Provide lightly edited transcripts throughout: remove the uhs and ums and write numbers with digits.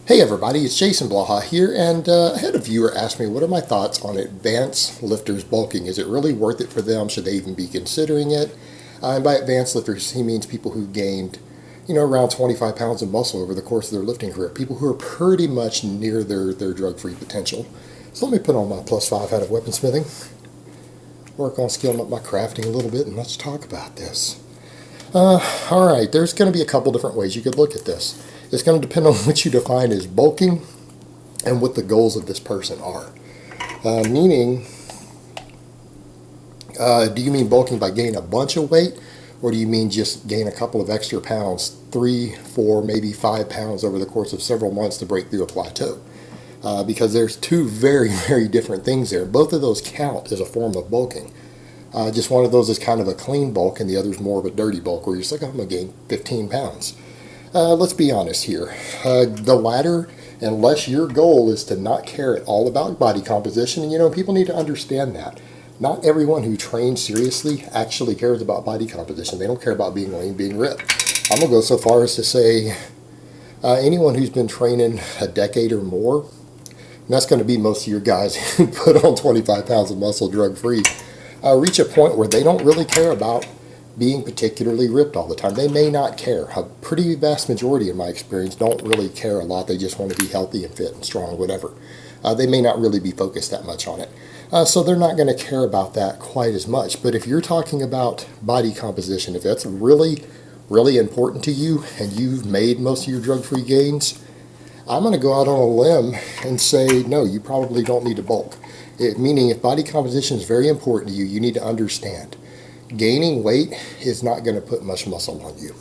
Hey everybody, it's Jason Blaha here, and I had a viewer ask me what are my thoughts on advanced lifters bulking. Is it really worth it for them? Should they even be considering it? And by advanced lifters, he means people who gained, around 25 pounds of muscle over the course of their lifting career. People who are pretty much near their drug-free potential. So let me put on my +5 out of weaponsmithing, work on scaling up my crafting a little bit, and let's talk about this. Alright, there's going to be a couple different ways you could look at this. It's going to depend on what you define as bulking and what the goals of this person are. Meaning, do you mean bulking by gaining a bunch of weight, or do you mean just gain a couple of extra pounds, 3, 4, maybe 5 pounds over the course of several months to break through a plateau? Because there's two very, very different things there. Both of those count as a form of bulking. Just one of those is kind of a clean bulk, and the other is more of a dirty bulk, where you're just like, I'm going to gain 15 pounds. Let's be honest here. The latter, unless your goal is to not care at all about body composition, and people need to understand that. Not everyone who trains seriously actually cares about body composition. They don't care about being lean, being ripped. I'm going to go so far as to say anyone who's been training a decade or more, and that's going to be most of your guys who put on 25 pounds of muscle drug-free, reach a point where they don't really care about being particularly ripped all the time. They may not care. A pretty vast majority, in my experience, don't really care a lot. They just want to be healthy and fit and strong, whatever. They may not really be focused that much on it. So they're not going to care about that quite as much. But if you're talking about body composition, if that's really, really important to you and you've made most of your drug-free gains, I'm going to go out on a limb and say, no, you probably don't need to bulk. Meaning if body composition is very important to you, you need to understand gaining weight is not going to put much muscle on you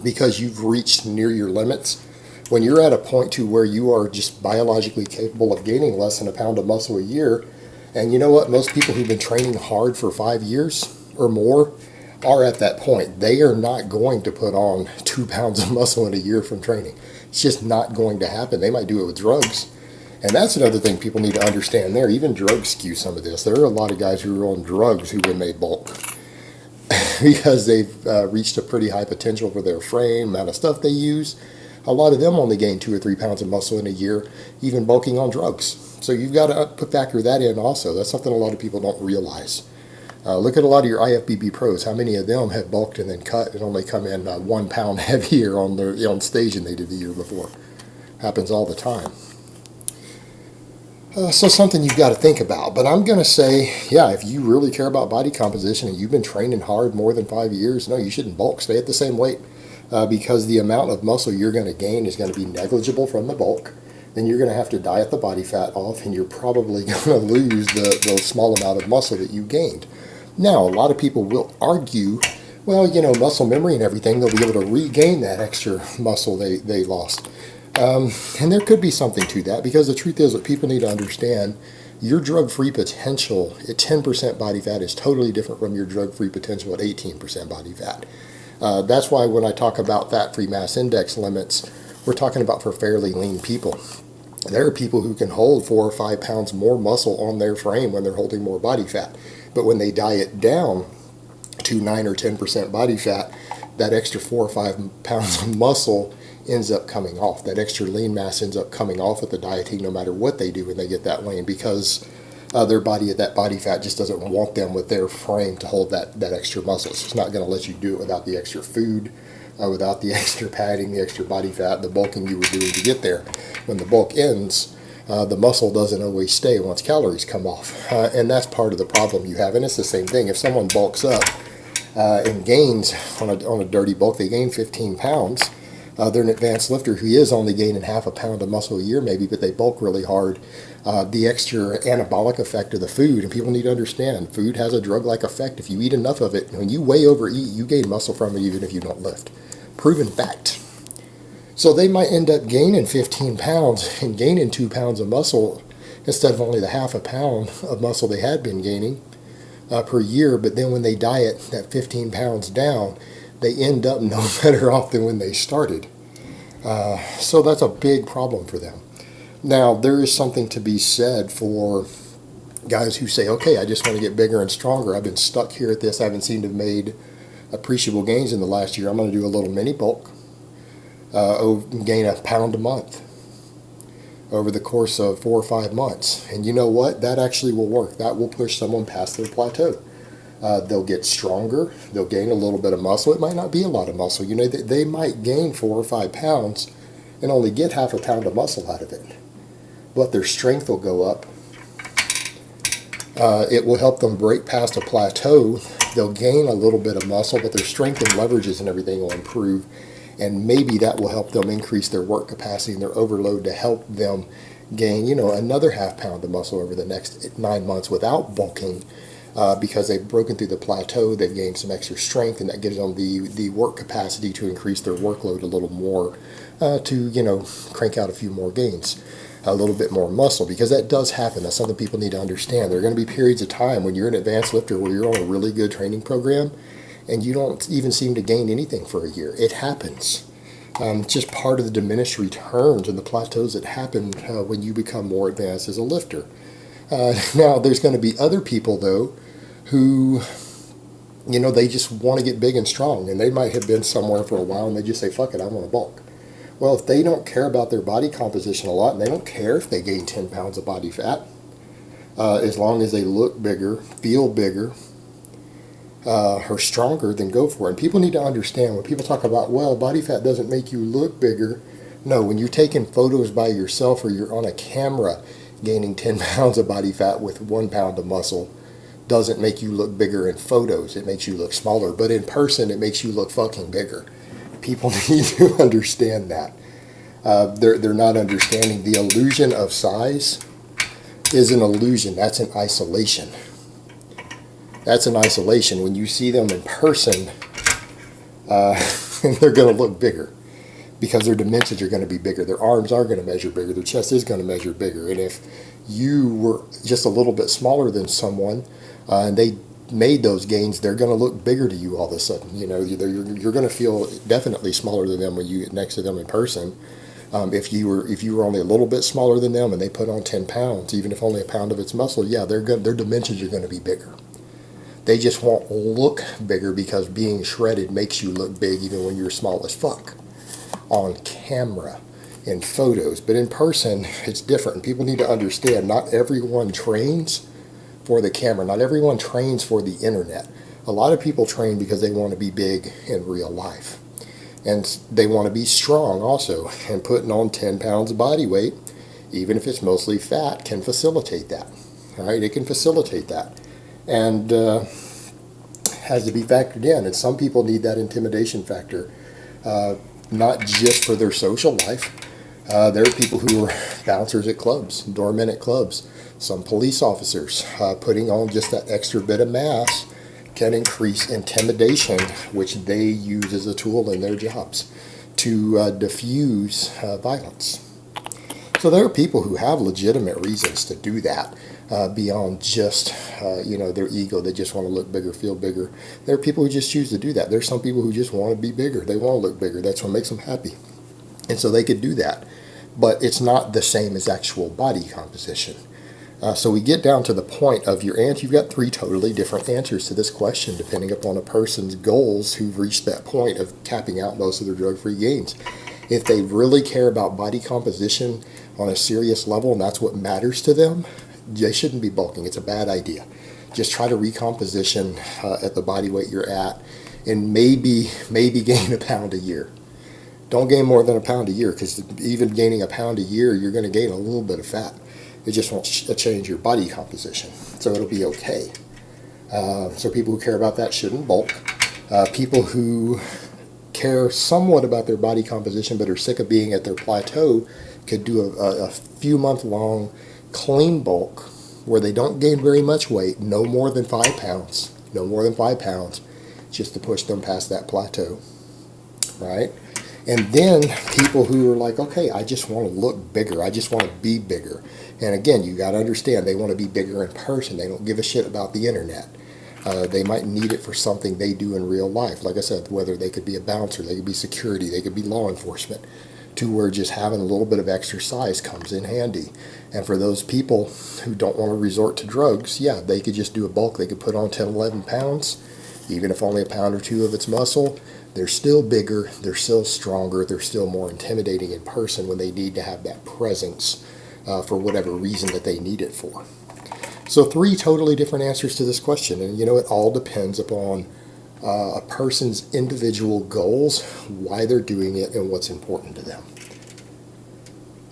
because you've reached near your limits. When you're at a point to where you are just biologically capable of gaining less than a pound of muscle a year, and you know what, most people who've been training hard for 5 years or more are at that point. They are not going to put on 2 pounds of muscle in a year from training. It's just not going to happen. They might do it with drugs. And that's another thing people need to understand there. Even drugs skew some of this. There are a lot of guys who are on drugs who when they bulk because they've reached a pretty high potential for their frame, amount of stuff they use. A lot of them only gain 2 or 3 pounds of muscle in a year, even bulking on drugs. So you've got to factor that in also. That's something a lot of people don't realize. Look at a lot of your IFBB pros. How many of them have bulked and then cut and only come in 1 pound heavier on stage than they did the year before? Happens all the time. So something you've got to think about. But I'm going to say, yeah, if you really care about body composition and you've been training hard more than 5 years, no, you shouldn't bulk. Stay at the same weight because the amount of muscle you're going to gain is going to be negligible from the bulk. Then you're going to have to diet the body fat off, and you're probably going to lose the small amount of muscle that you gained. Now, a lot of people will argue, well, muscle memory and everything, they'll be able to regain that extra muscle they lost. And there could be something to that, because the truth is what people need to understand, your drug-free potential at 10% body fat is totally different from your drug-free potential at 18% body fat. That's why when I talk about fat-free mass index limits, we're talking about for fairly lean people. There are people who can hold 4 or 5 pounds more muscle on their frame when they're holding more body fat. But when they diet down to 9 or 10% body fat, that extra 4 or 5 pounds of muscle ends up coming off. That extra lean mass ends up coming off with the dieting no matter what they do when they get that lean, because their body, that body fat just doesn't want them with their frame to hold that extra muscle. So it's not going to let you do it without the extra food, without the extra padding, the extra body fat, the bulking you were doing to get there. When the bulk ends, the muscle doesn't always stay once calories come off. And that's part of the problem you have. And it's the same thing. If someone bulks up and gains on a dirty bulk, they gain 15 pounds, they're an advanced lifter who is only gaining half a pound of muscle a year maybe, but they bulk really hard. The extra anabolic effect of the food, and people need to understand, food has a drug-like effect. If you eat enough of it, when you way overeat, you gain muscle from it even if you don't lift. Proven fact. So they might end up gaining 15 pounds and gaining 2 pounds of muscle instead of only the half a pound of muscle they had been gaining per year, but then when they diet that 15 pounds down, they end up no better off than when they started. So that's a big problem for them. Now, there is something to be said for guys who say, okay, I just want to get bigger and stronger. I've been stuck here at this. I haven't seemed to have made appreciable gains in the last year. I'm going to do a little mini bulk, gain a pound a month. over the course of 4 or 5 months. And you know what? That actually will work. That will push someone past their plateau. They'll get stronger. They'll gain a little bit of muscle. It might not be a lot of muscle. You know, they might gain 4 or 5 pounds and only get half a pound of muscle out of it. But their strength will go up. It will help them break past a plateau. They'll gain a little bit of muscle, but their strength and leverages and everything will improve. And maybe that will help them increase their work capacity and their overload to help them gain, you know, another half pound of muscle over the next 9 months without bulking, because they've broken through the plateau, they've gained some extra strength, and that gives them the work capacity to increase their workload a little more, to, you know, crank out a few more gains, a little bit more muscle, because that does happen. That's something people need to understand. There are going to be periods of time when you're an advanced lifter where you're on a really good training program and you don't even seem to gain anything for a year. It happens. It's just part of the diminished returns and the plateaus that happen when you become more advanced as a lifter. Now, there's going to be other people, though, who, you know, they just want to get big and strong, and they might have been somewhere for a while and they just say, fuck it, I want to bulk. Well, if they don't care about their body composition a lot, and they don't care if they gain 10 pounds of body fat, as long as they look bigger, feel bigger, or stronger, then go for it. And people need to understand, when people talk about, well, body fat doesn't make you look bigger. No, when you're taking photos by yourself or you're on a camera, gaining 10 pounds of body fat with 1 pound of muscle doesn't make you look bigger in photos. It makes you look smaller. But in person, it makes you look fucking bigger. People need to understand that. They're not understanding the illusion of size is an illusion. That's an isolation. That's an isolation. When you see them in person, they're going to look bigger because their dimensions are going to be bigger. Their arms are going to measure bigger. Their chest is going to measure bigger. And if you were just a little bit smaller than someone and they made those gains, they're going to look bigger to you all of a sudden. You know, you're going to feel definitely smaller than them when you get next to them in person. If you were only a little bit smaller than them and they put on 10 pounds, even if only a pound of it's muscle, yeah, their dimensions are going to be bigger. They just won't look bigger because being shredded makes you look big even when you're small as fuck on camera, in photos. But in person, it's different. People need to understand, not everyone trains for the camera. Not everyone trains for the internet. A lot of people train because they want to be big in real life. And they want to be strong also. And putting on 10 pounds of body weight, even if it's mostly fat, can facilitate that. All right, it can facilitate that. And has to be factored in. And some people need that intimidation factor, not just for their social life. There are people who are bouncers at clubs, doormen at clubs, some police officers. Putting on just that extra bit of mass can increase intimidation, which they use as a tool in their jobs to diffuse violence. So there are people who have legitimate reasons to do that, beyond just their ego. They just want to look bigger, feel bigger. There are people who just choose to do that. There's some people who just want to be bigger. They want to look bigger. That's what makes them happy. And so they could do that. But it's not the same as actual body composition. So we get down to the point of your answer. You've got 3 totally different answers to this question, depending upon a person's goals who've reached that point of capping out most of their drug-free gains. If they really care about body composition on a serious level, and that's what matters to them, they shouldn't be bulking. It's a bad idea. Just try to recomposition at the body weight you're at, and maybe gain a pound a year. Don't gain more than a pound a year, because even gaining a pound a year, you're going to gain a little bit of fat. It just won't change your body composition, so it'll be okay. So people who care about that shouldn't bulk. People who care somewhat about their body composition but are sick of being at their plateau could do a few month long clean bulk where they don't gain very much weight, no more than 5 pounds, just to push them past that plateau, right? And then people who are like, okay, I just want to look bigger. I just want to be bigger. And again, you got to understand, they want to be bigger in person. They don't give a shit about the internet. They might need it for something they do in real life. Like I said, whether they could be a bouncer, they could be security, they could be law enforcement, to where just having a little bit of exercise comes in handy. And for those people who don't want to resort to drugs, yeah, they could just do a bulk. They could put on 10, 11 pounds, even if only a pound or 2 of its muscle. They're still bigger, they're still stronger, they're still more intimidating in person when they need to have that presence for whatever reason that they need it for. So 3 totally different answers to this question, and it all depends upon a person's individual goals, why they're doing it, and what's important to them.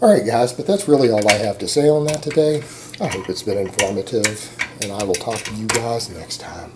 Alright guys, but that's really all I have to say on that today. I hope it's been informative, and I will talk to you guys next time.